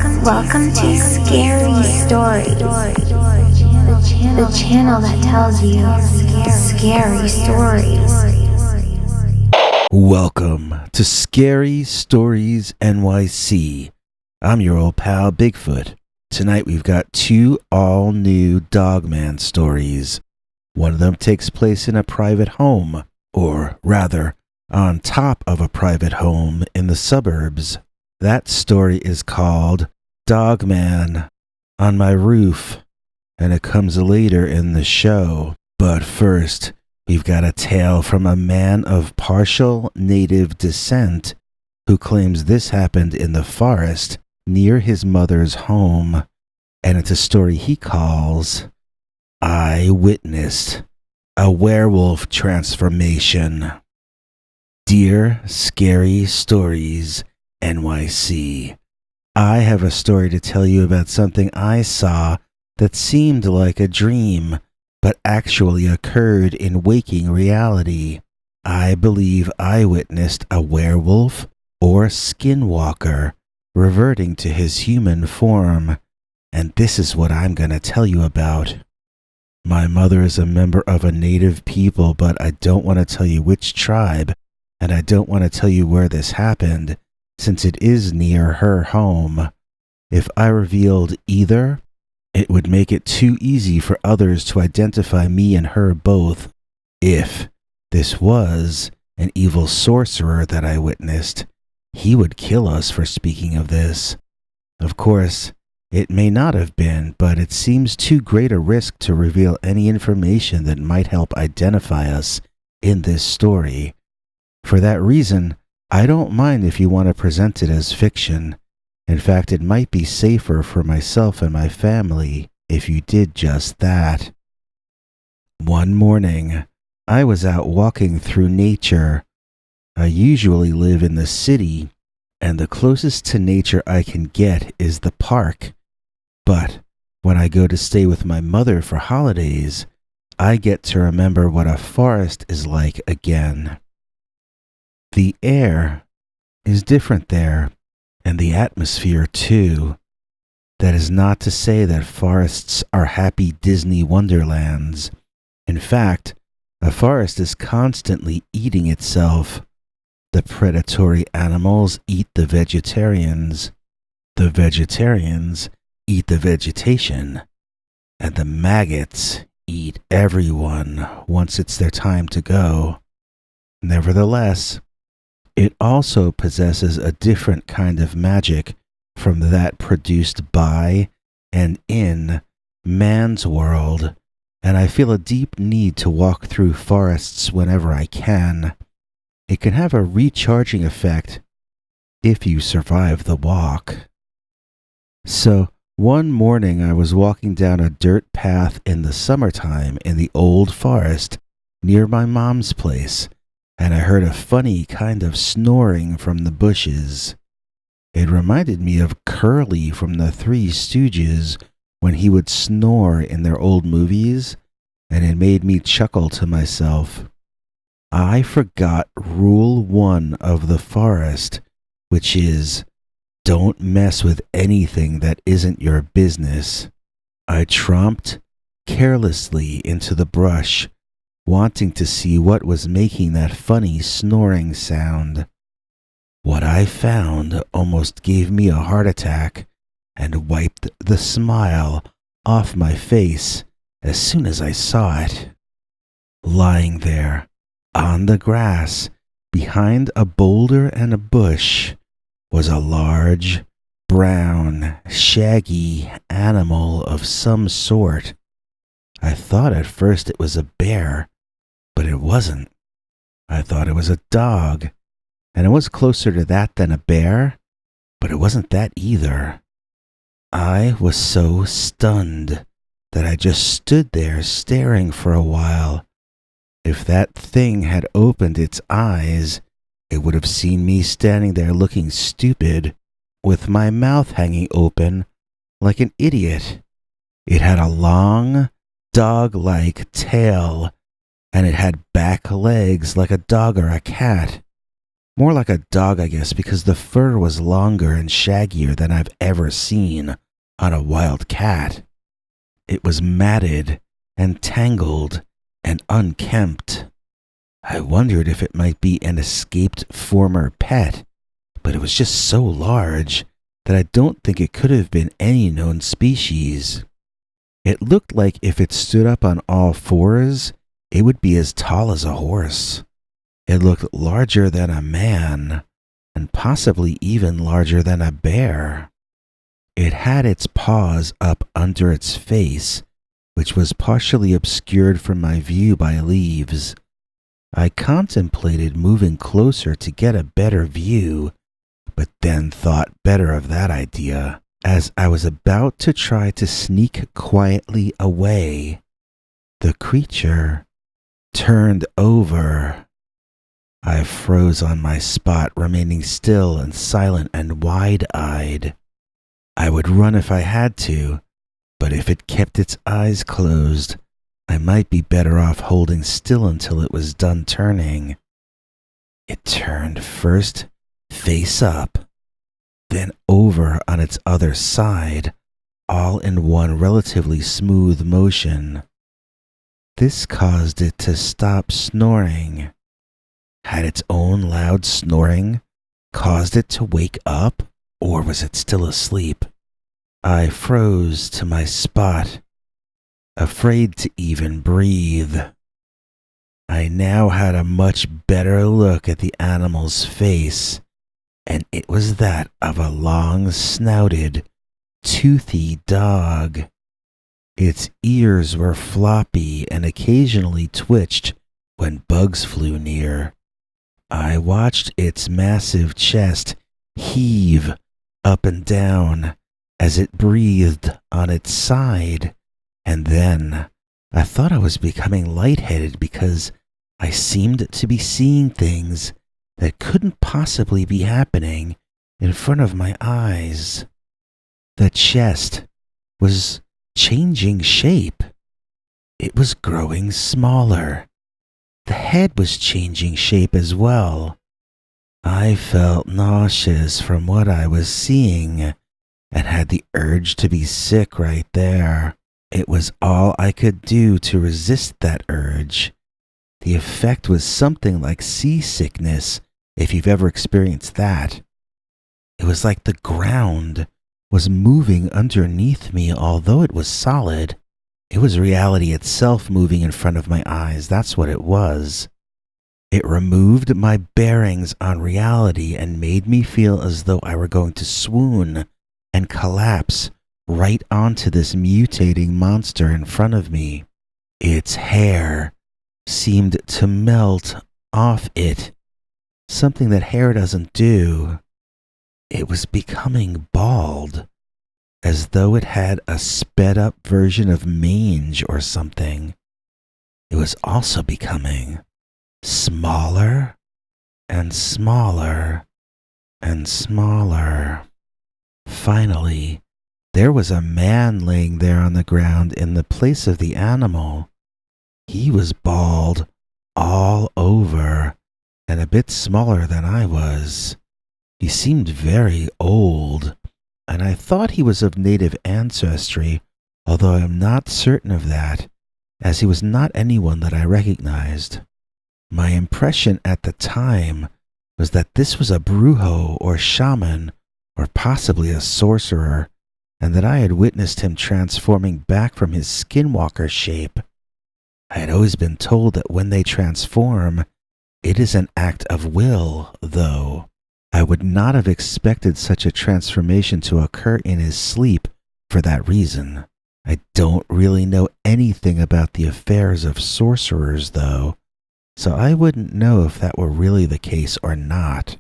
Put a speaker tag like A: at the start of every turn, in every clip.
A: Welcome to Scary Stories, the channel that tells you scary stories.
B: Welcome to Scary Stories NYC. I'm your old pal Bigfoot. Tonight we've got two all-new Dogman stories. One of them takes place in a private home, or rather, on top of a private home in the suburbs. That story is called Dogman on My Roof, and it comes later in the show. But first, we've got a tale from a man of partial native descent who claims this happened in the forest near his mother's home, and it's a story he calls I Witnessed a Werewolf Transformation. Dear Scary Stories NYC, I have a story to tell you about something I saw that seemed like a dream, but actually occurred in waking reality. I believe I witnessed a werewolf or skinwalker reverting to his human form, and this is what I'm going to tell you about. My mother is a member of a native people, but I don't want to tell you which tribe, and I don't want to tell you where this happened, since it is near her home. If I revealed either, it would make it too easy for others to identify me and her both. If this was an evil sorcerer that I witnessed, he would kill us for speaking of this. Of course, it may not have been, but it seems too great a risk to reveal any information that might help identify us in this story. For that reason, I don't mind if you want to present it as fiction. In fact, it might be safer for myself and my family if you did just that. One morning, I was out walking through nature. I usually live in the city, and the closest to nature I can get is the park. But when I go to stay with my mother for holidays, I get to remember what a forest is like again. The air is different there, and the atmosphere too. That is not to say that forests are happy Disney wonderlands. In fact, a forest is constantly eating itself. The predatory animals eat the vegetarians. The vegetarians eat the vegetation. And the maggots eat everyone once it's their time to go. Nevertheless, it also possesses a different kind of magic from that produced by and in man's world, and I feel a deep need to walk through forests whenever I can. It can have a recharging effect if you survive the walk. So, one morning I was walking down a dirt path in the summertime in the old forest near my mom's place, and I heard a funny kind of snoring from the bushes. It reminded me of Curly from the Three Stooges when he would snore in their old movies, and it made me chuckle to myself. I forgot Rule 1 of the forest, which is, don't mess with anything that isn't your business. I tromped carelessly into the brush, wanting to see what was making that funny snoring sound. What I found almost gave me a heart attack and wiped the smile off my face as soon as I saw it. Lying there, on the grass, behind a boulder and a bush, was a large, brown, shaggy animal of some sort. I thought at first it was a bear, but it wasn't. I thought it was a dog, and it was closer to that than a bear, but it wasn't that either. I was so stunned that I just stood there staring for a while. If that thing had opened its eyes, it would have seen me standing there looking stupid, with my mouth hanging open like an idiot. It had a long, dog-like tail, and it had back legs like a dog or a cat. More like a dog, I guess, because the fur was longer and shaggier than I've ever seen on a wild cat. It was matted and tangled and unkempt. I wondered if it might be an escaped former pet, but it was just so large that I don't think it could have been any known species. It looked like if it stood up on all fours, it would be as tall as a horse. It looked larger than a man, and possibly even larger than a bear. It had its paws up under its face, which was partially obscured from my view by leaves. I contemplated moving closer to get a better view, but then thought better of that idea. As I was about to try to sneak quietly away, the creature turned over. I froze on my spot, remaining still and silent and wide-eyed. I would run if I had to, but if it kept its eyes closed, I might be better off holding still until it was done turning. It turned first face up, then over on its other side, all in one relatively smooth motion. This caused it to stop snoring. Had its own loud snoring caused it to wake up, or was it still asleep? I froze to my spot, afraid to even breathe. I now had a much better look at the animal's face, and it was that of a long-snouted, toothy dog. Its ears were floppy and occasionally twitched when bugs flew near. I watched its massive chest heave up and down as it breathed on its side, and then I thought I was becoming lightheaded because I seemed to be seeing things that couldn't possibly be happening in front of my eyes. The chest was changing shape. It was growing smaller. The head was changing shape as well. I felt nauseous from what I was seeing and had the urge to be sick right there. It was all I could do to resist that urge. The effect was something like seasickness, if you've ever experienced that. It was like the ground was moving underneath me, although it was solid. It was reality itself moving in front of my eyes, that's what it was. It removed my bearings on reality and made me feel as though I were going to swoon and collapse right onto this mutating monster in front of me. Its hair seemed to melt off it, something that hair doesn't do. It was becoming bald, as though it had a sped-up version of mange or something. It was also becoming smaller and smaller and smaller. Finally, there was a man laying there on the ground in the place of the animal. He was bald all over and a bit smaller than I was. He seemed very old, and I thought he was of native ancestry, although I am not certain of that, as he was not anyone that I recognized. My impression at the time was that this was a brujo or shaman, or possibly a sorcerer, and that I had witnessed him transforming back from his skinwalker shape. I had always been told that when they transform, it is an act of will, though. I would not have expected such a transformation to occur in his sleep for that reason. I don't really know anything about the affairs of sorcerers, though, so I wouldn't know if that were really the case or not.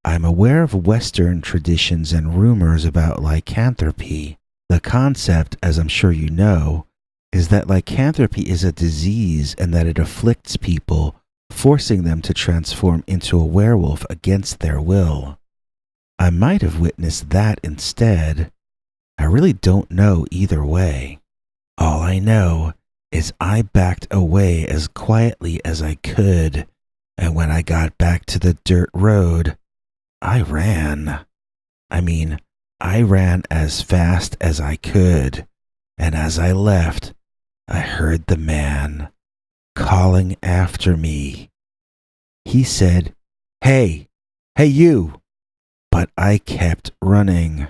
B: I'm aware of Western traditions and rumors about lycanthropy. The concept, as I'm sure you know, is that lycanthropy is a disease and that it afflicts people, forcing them to transform into a werewolf against their will. I might have witnessed that instead. I really don't know either way. All I know is I backed away as quietly as I could And when I got back to the dirt road, I ran. I ran as fast as I could. And as I left, I heard the man calling after me. He said, "Hey, you!" But I kept running.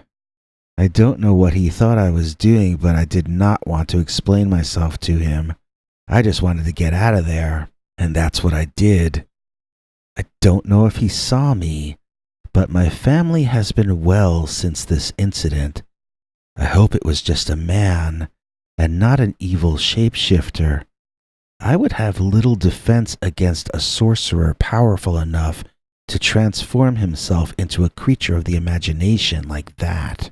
B: I don't know what he thought I was doing, but I did not want to explain myself to him. I just wanted to get out of there, and that's what I did. I don't know if he saw me, but my family has been well since this incident. I hope it was just a man and not an evil shapeshifter. I would have little defense against a sorcerer powerful enough to transform himself into a creature of the imagination like that.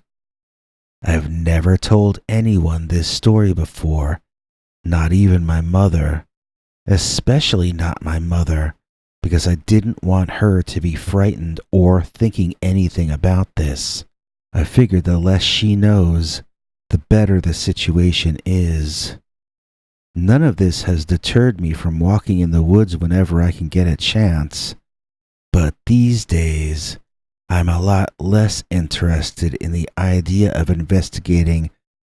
B: I've never told anyone this story before, not even my mother, especially not my mother, because I didn't want her to be frightened or thinking anything about this. I figured the less she knows, the better the situation is. None of this has deterred me from walking in the woods whenever I can get a chance. But these days, I'm a lot less interested in the idea of investigating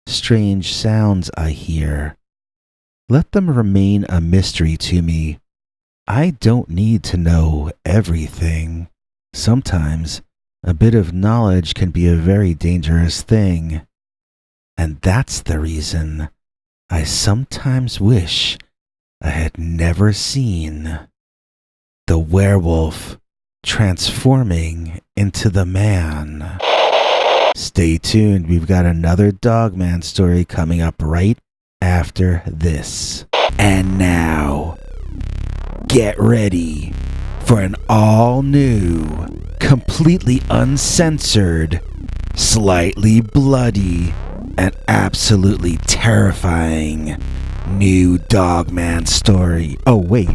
B: strange sounds I hear. Let them remain a mystery to me. I don't need to know everything. Sometimes, a bit of knowledge can be a very dangerous thing. And that's the reason I sometimes wish I had never seen the werewolf transforming into the man. Stay tuned, we've got another Dogman story coming up right after this. And now, get ready for an all-new, completely uncensored, slightly bloody, and absolutely terrifying new Dogman story. Oh, wait.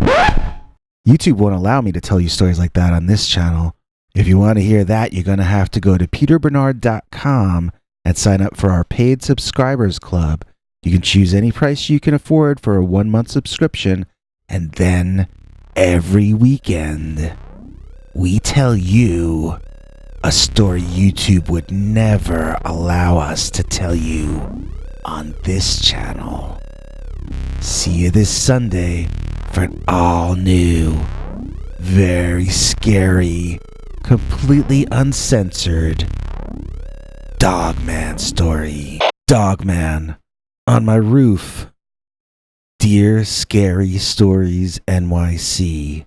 B: YouTube won't allow me to tell you stories like that on this channel. If you want to hear that, you're going to have to go to peterbernard.com and sign up for our paid subscribers club. You can choose any price you can afford for a 1-month subscription, and then every weekend, we tell you a story YouTube would never allow us to tell you on this channel. See you this Sunday for an all-new, very scary, completely uncensored Dogman story. Dogman on my roof. Dear Scary Stories NYC.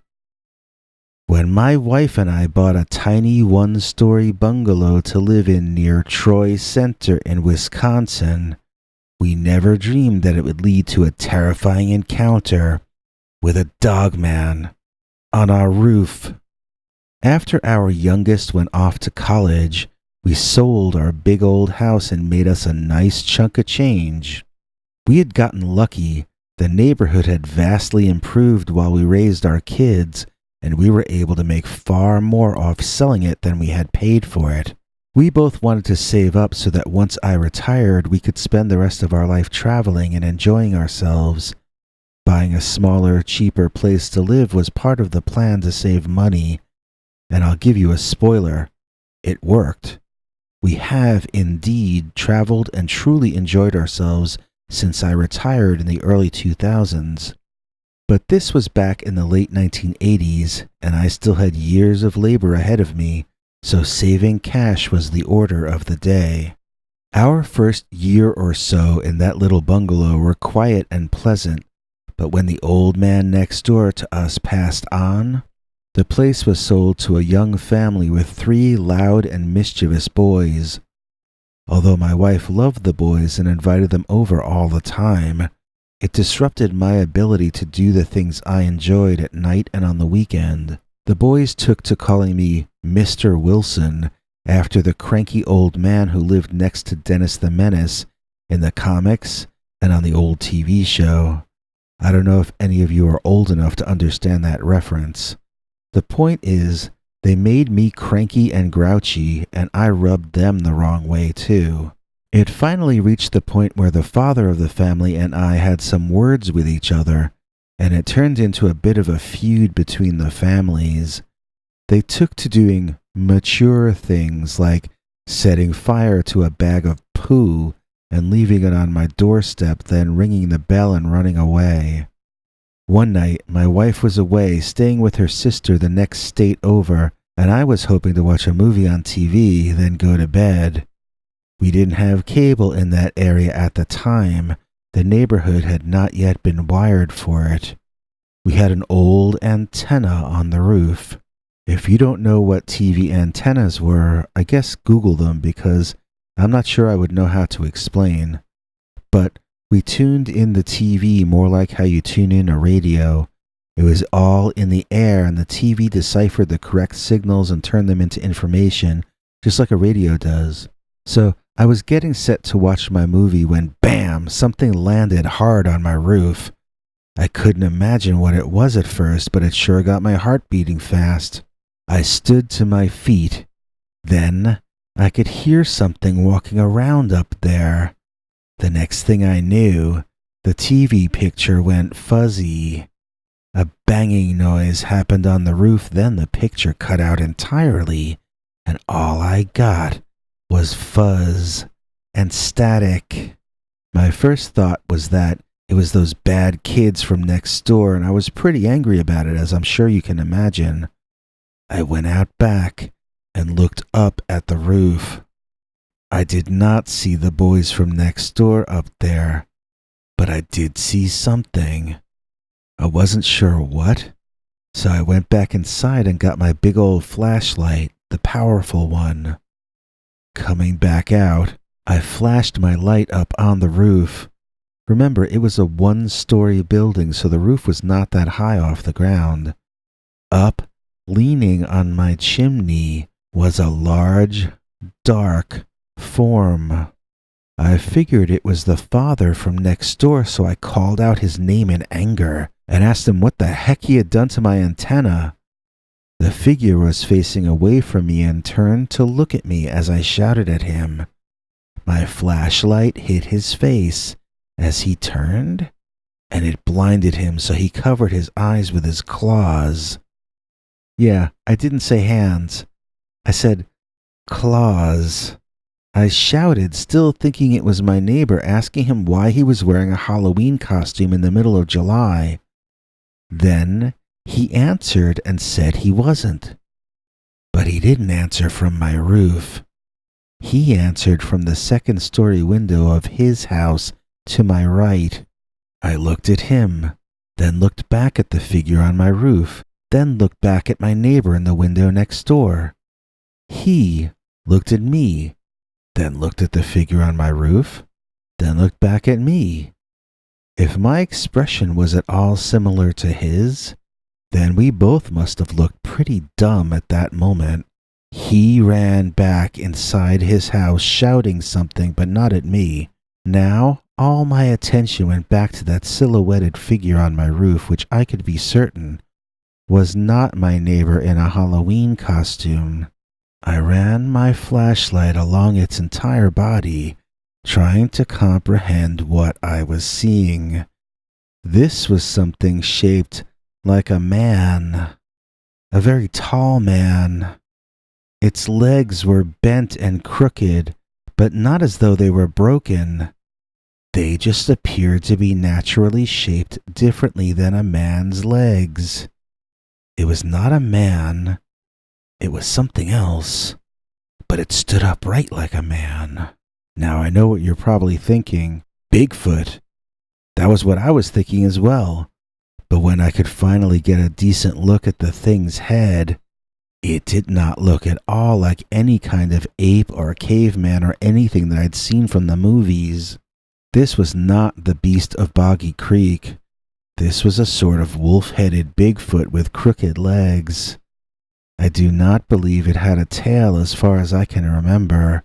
B: When my wife and I bought a tiny one-story bungalow to live in near Troy Center in Wisconsin, we never dreamed that it would lead to a terrifying encounter with a Dogman on our roof. After our youngest went off to college, we sold our big old house and made us a nice chunk of change. We had gotten lucky. The neighborhood had vastly improved while we raised our kids, and we were able to make far more off selling it than we had paid for it. We both wanted to save up so that once I retired, we could spend the rest of our life traveling and enjoying ourselves. Buying a smaller, cheaper place to live was part of the plan to save money, and I'll give you a spoiler. It worked. We have indeed traveled and truly enjoyed ourselves since I retired in the early 2000s. But this was back in the late 1980s, and I still had years of labor ahead of me, so saving cash was the order of the day. Our first year or so in that little bungalow were quiet and pleasant, but when the old man next door to us passed on, the place was sold to a young family with 3 loud and mischievous boys. Although my wife loved the boys and invited them over all the time, it disrupted my ability to do the things I enjoyed at night and on the weekend. The boys took to calling me Mr. Wilson after the cranky old man who lived next to Dennis the Menace in the comics and on the old TV show. I don't know if any of you are old enough to understand that reference. The point is, they made me cranky and grouchy, and I rubbed them the wrong way too. It finally reached the point where the father of the family and I had some words with each other, and it turned into a bit of a feud between the families. They took to doing mature things like setting fire to a bag of poo and leaving it on my doorstep, then ringing the bell and running away. One night, my wife was away, staying with her sister the next state over, and I was hoping to watch a movie on TV, then go to bed. We didn't have cable in that area at the time. The neighborhood had not yet been wired for it. We had an old antenna on the roof. If you don't know what TV antennas were, I guess Google them, because I'm not sure I would know how to explain. But we tuned in the TV more like how you tune in a radio. It was all in the air, and the TV deciphered the correct signals and turned them into information, just like a radio does. So I was getting set to watch my movie when, bam, something landed hard on my roof. I couldn't imagine what it was at first, but it sure got my heart beating fast. I stood to my feet. Then I could hear something walking around up there. The next thing I knew, the TV picture went fuzzy. A banging noise happened on the roof, then the picture cut out entirely, and all I got was fuzz and static. My first thought was that it was those bad kids from next door, and I was pretty angry about it, as I'm sure you can imagine. I went out back and looked up at the roof. I did not see the boys from next door up there, but I did see something. I wasn't sure what, so I went back inside and got my big old flashlight, the powerful one. Coming back out, I flashed my light up on the roof. Remember, it was a one-story building, so the roof was not that high off the ground. Up, leaning on my chimney, was a large, dark form. I figured it was the father from next door, so I called out his name in anger and asked him what the heck he had done to my antenna. The figure was facing away from me and turned to look at me as I shouted at him. My flashlight hit his face as he turned, and it blinded him, so he covered his eyes with his claws. Yeah, I didn't say hands. I said claws. I shouted, still thinking it was my neighbor, asking him why he was wearing a Halloween costume in the middle of July. Then he answered and said he wasn't. But he didn't answer from my roof. He answered from the second-story window of his house to my right. I looked at him, then looked back at the figure on my roof, then looked back at my neighbor in the window next door. He looked at me, then looked at the figure on my roof, then looked back at me. If my expression was at all similar to his, then we both must have looked pretty dumb at that moment. He ran back inside his house shouting something, but not at me. Now, all my attention went back to that silhouetted figure on my roof, which I could be certain was not my neighbor in a Halloween costume. I ran my flashlight along its entire body, trying to comprehend what I was seeing. This was something shaped like a man, a very tall man. Its legs were bent and crooked, but not as though they were broken. They just appeared to be naturally shaped differently than a man's legs. It was not a man. It was something else, but it stood upright like a man. Now I know what you're probably thinking. Bigfoot. That was what I was thinking as well. But when I could finally get a decent look at the thing's head, it did not look at all like any kind of ape or caveman or anything that I'd seen from the movies. This was not the beast of Boggy Creek. This was a sort of wolf-headed Bigfoot with crooked legs. I do not believe it had a tail as far as I can remember.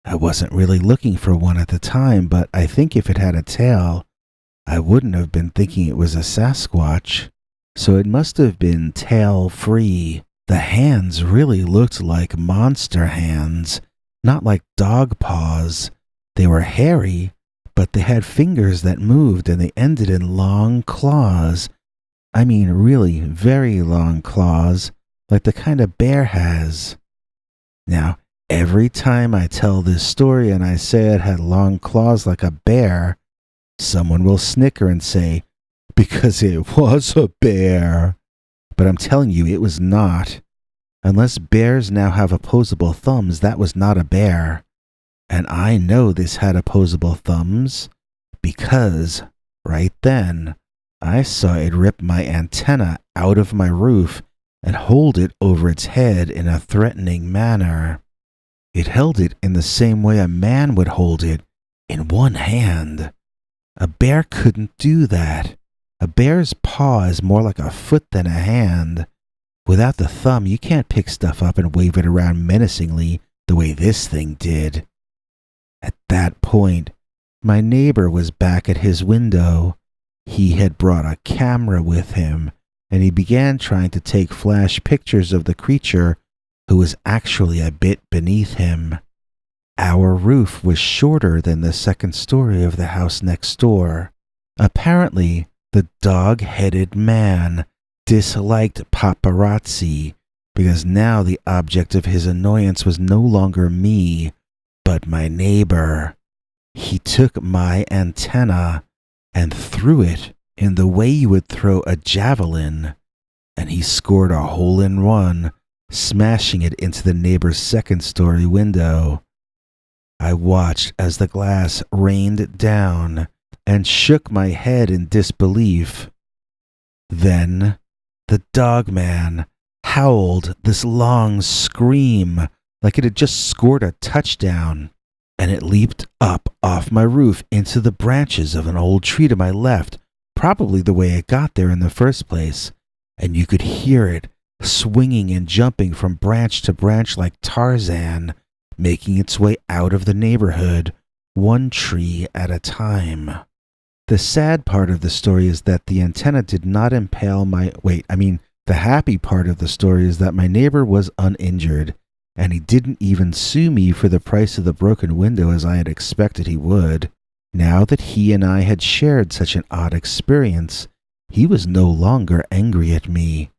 B: I wasn't really looking for one at the time, but I think if it had a tail, I wouldn't have been thinking it was a Sasquatch. So it must have been tail-free. The hands really looked like monster hands, not like dog paws. They were hairy, but they had fingers that moved and they ended in long claws I mean really very long claws, like the kind a bear has. Now, every time I tell this story and I say it had long claws like a bear, someone will snicker and say, because it was a bear. But I'm telling you, it was not. Unless bears now have opposable thumbs, that was not a bear. And I know this had opposable thumbs because, right then, I saw it rip my antenna out of my roof and hold it over its head in a threatening manner. It held it in the same way a man would hold it, in one hand. A bear couldn't do that. A bear's paw is more like a foot than a hand. Without the thumb, you can't pick stuff up and wave it around menacingly the way this thing did. At that point, my neighbor was back at his window. He had brought a camera with him, and he began trying to take flash pictures of the creature who was actually a bit beneath him. Our roof was shorter than the second story of the house next door. Apparently, the dog-headed man disliked paparazzi because now the object of his annoyance was no longer me, but my neighbor. He took my antenna and threw it in the way you would throw a javelin, and he scored a hole-in-one, smashing it into the neighbor's second-story window. I watched as the glass rained down and shook my head in disbelief. Then the Dogman howled this long scream like it had just scored a touchdown, and it leaped up off my roof into the branches of an old tree to my left, probably the way it got there in the first place, and you could hear it swinging and jumping from branch to branch like Tarzan, making its way out of the neighborhood, one tree at a time. The sad part of the story is that the antenna did not impale the happy part of the story is that my neighbor was uninjured, and he didn't even sue me for the price of the broken window as I had expected he would. Now that he and I had shared such an odd experience, he was no longer angry at me.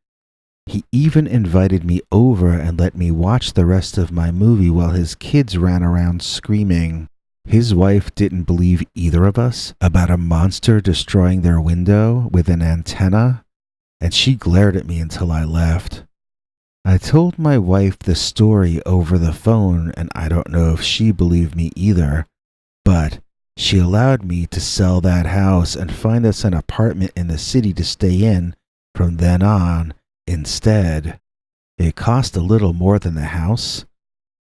B: He even invited me over and let me watch the rest of my movie while his kids ran around screaming. His wife didn't believe either of us about a monster destroying their window with an antenna, and she glared at me until I left. I told my wife the story over the phone, and I don't know if she believed me either, but she allowed me to sell that house and find us an apartment in the city to stay in from then on instead. It cost a little more than the house,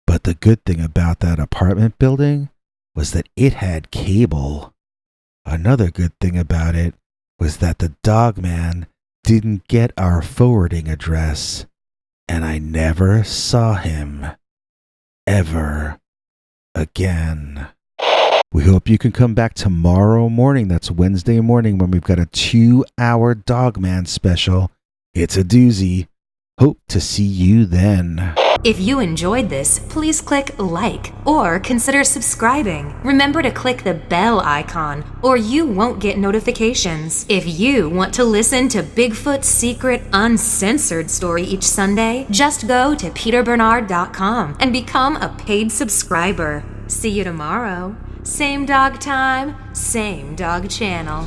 B: but the good thing about that apartment building was that it had cable. Another good thing about it was that the Dogman didn't get our forwarding address, and I never saw him ever again. We hope you can come back tomorrow morning. That's Wednesday morning when we've got a 2-hour Dogman special. It's a doozy. Hope to see you then.
C: If you enjoyed this, please click like or consider subscribing. Remember to click the bell icon or you won't get notifications. If you want to listen to Bigfoot's secret uncensored story each Sunday, just go to peterbernard.com and become a paid subscriber. See you tomorrow. Same dog time, same dog channel.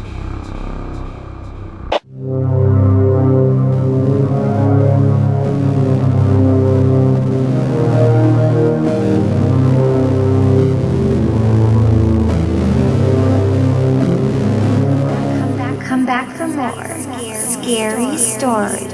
A: Come back for more scary stories.